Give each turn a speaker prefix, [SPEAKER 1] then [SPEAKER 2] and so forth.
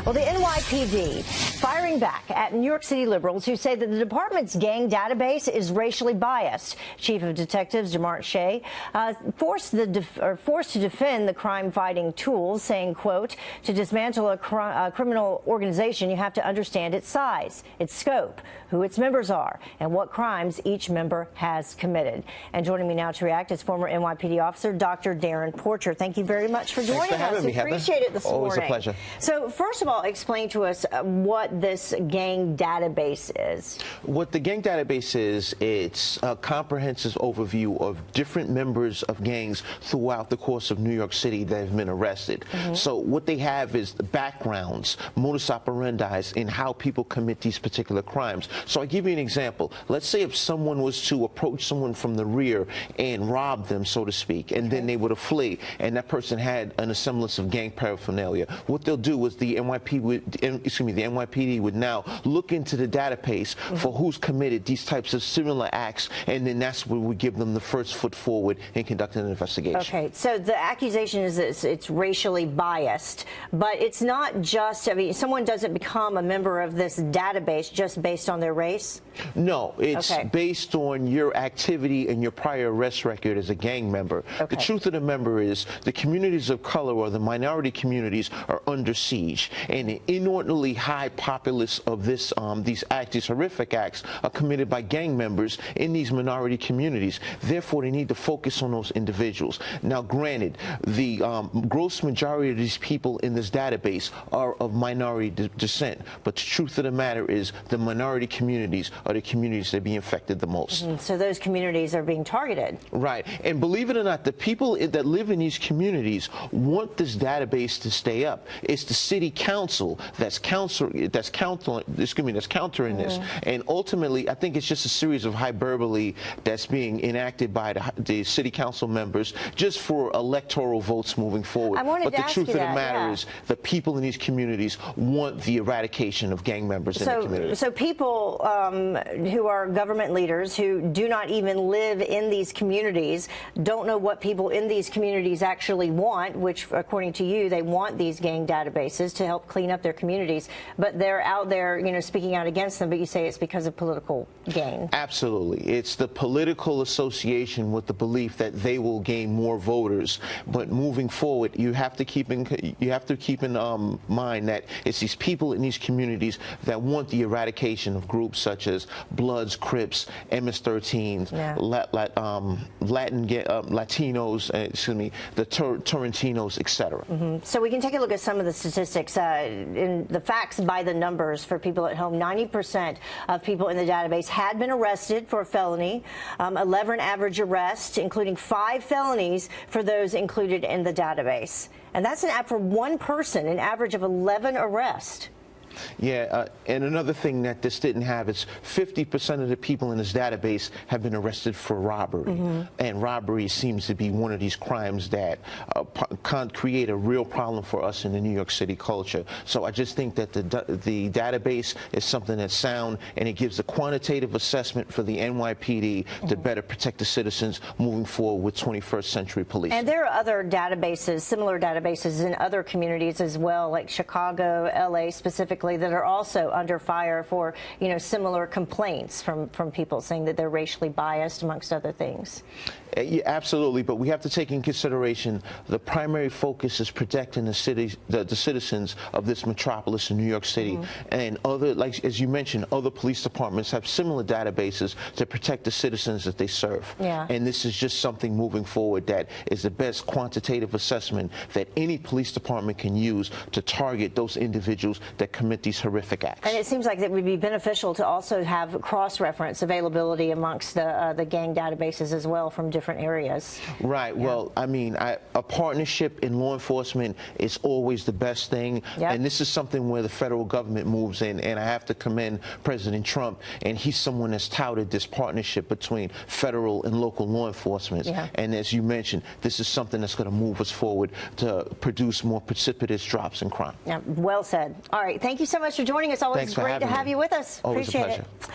[SPEAKER 1] Well, the NYPD firing back at New York City liberals who say that the department's gang database is racially biased. Chief of Detectives DeMart Shea forced to defend the crime-fighting tools, saying, quote, to dismantle a criminal organization, you have to understand its size, its scope, who its members are, and what crimes each member has committed. And joining me now to react is former NYPD officer Dr. Darren Porcher. Thank you very much for joining us.
[SPEAKER 2] Me,
[SPEAKER 1] appreciate it this morning.
[SPEAKER 2] Always a pleasure.
[SPEAKER 1] So, first of all, explain to us what this gang database is.
[SPEAKER 2] What the gang database is, it's a comprehensive overview of different members of gangs throughout the course of New York City that have been arrested. So what they have is the backgrounds, modus operandi in how people commit these particular crimes. So I give you an example. Let's say if someone was to approach someone from the rear and rob them, so to speak, and then they were to flee, and that person had an semblance of gang paraphernalia. What they'll do is the NYPD would now look into the database for who's committed these types of similar acts, and then that's where we give them the first foot forward in conducting an investigation.
[SPEAKER 1] Okay, so the accusation is that it's racially biased, but it's not just, I mean, someone doesn't become a member of this database just based on their race?
[SPEAKER 2] No, it's based on your activity and your prior arrest record as a gang member. The truth of the matter is the communities of color or the minority communities are under siege, and the inordinately high populace of this, these horrific acts are committed by gang members in these minority communities. Therefore, they need to focus on those individuals. Now, granted, the gross majority of these people in this database are of minority descent, but the truth of the matter is the minority communities are the communities that are being affected the most.
[SPEAKER 1] So those communities are being targeted.
[SPEAKER 2] Right. And believe it or not, the people that live in these communities want this database to stay up. It's the city council that's countering this. And ultimately, I think it's just a series of hyperbole that's being enacted by the city council members just for electoral votes moving forward. But the truth of the matter is the people in these communities want the eradication of gang members in the community.
[SPEAKER 1] So people who are government leaders who do not even live in these communities don't know what people in these communities actually want, which, according to you, they want these gang databases to help clean up their communities, but they're out there, you know, speaking out against them, but you say it's because of political gain.
[SPEAKER 2] Absolutely. It's the political association with the belief that they will gain more voters. But moving forward, you have to keep in mind that it's these people in these communities that want the eradication of groups such as Bloods, Crips, MS-13s, Latinos, the Torrentinos, etc.
[SPEAKER 1] So we can take a look at some of the statistics in the facts by the numbers for people at home. 90% of people in the database had been arrested for a felony, 11 average arrests, including 5 felonies for those included in the database. And that's for one person, an average of 11 arrests.
[SPEAKER 2] Yeah, and another thing that this didn't have is 50% of the people in this database have been arrested for robbery. And robbery seems to be one of these crimes that can create a real problem for us in the New York City culture. So I just think that the database is something that's sound, and it gives a quantitative assessment for the NYPD to better protect the citizens moving forward with 21st century police.
[SPEAKER 1] And there are other databases, similar databases in other communities as well, like Chicago, LA specifically, that are also under fire for, you know, similar complaints from people saying that they're racially biased, amongst other things.
[SPEAKER 2] Yeah, absolutely, but we have to take in consideration the primary focus is protecting the citizens of this metropolis in New York City, and other, like as you mentioned, other police departments have similar databases to protect the citizens that they serve. And this is just something moving forward that is the best quantitative assessment that any police department can use to target those individuals that commit these horrific acts.
[SPEAKER 1] And it seems like it would be beneficial to also have cross-reference availability amongst the gang databases as well from different areas.
[SPEAKER 2] Right. Well, I mean, a partnership in law enforcement is always the best thing. And this is something where the federal government moves in, and I have to commend President Trump, and he's someone that's touted this partnership between federal and local law enforcement. And as you mentioned, this is something that's going to move us forward to produce more precipitous drops in crime.
[SPEAKER 1] Yeah, well said. All right. Thank you so much for joining us. Always great to have you with us.
[SPEAKER 2] Always
[SPEAKER 1] Appreciate
[SPEAKER 2] a pleasure.
[SPEAKER 1] it.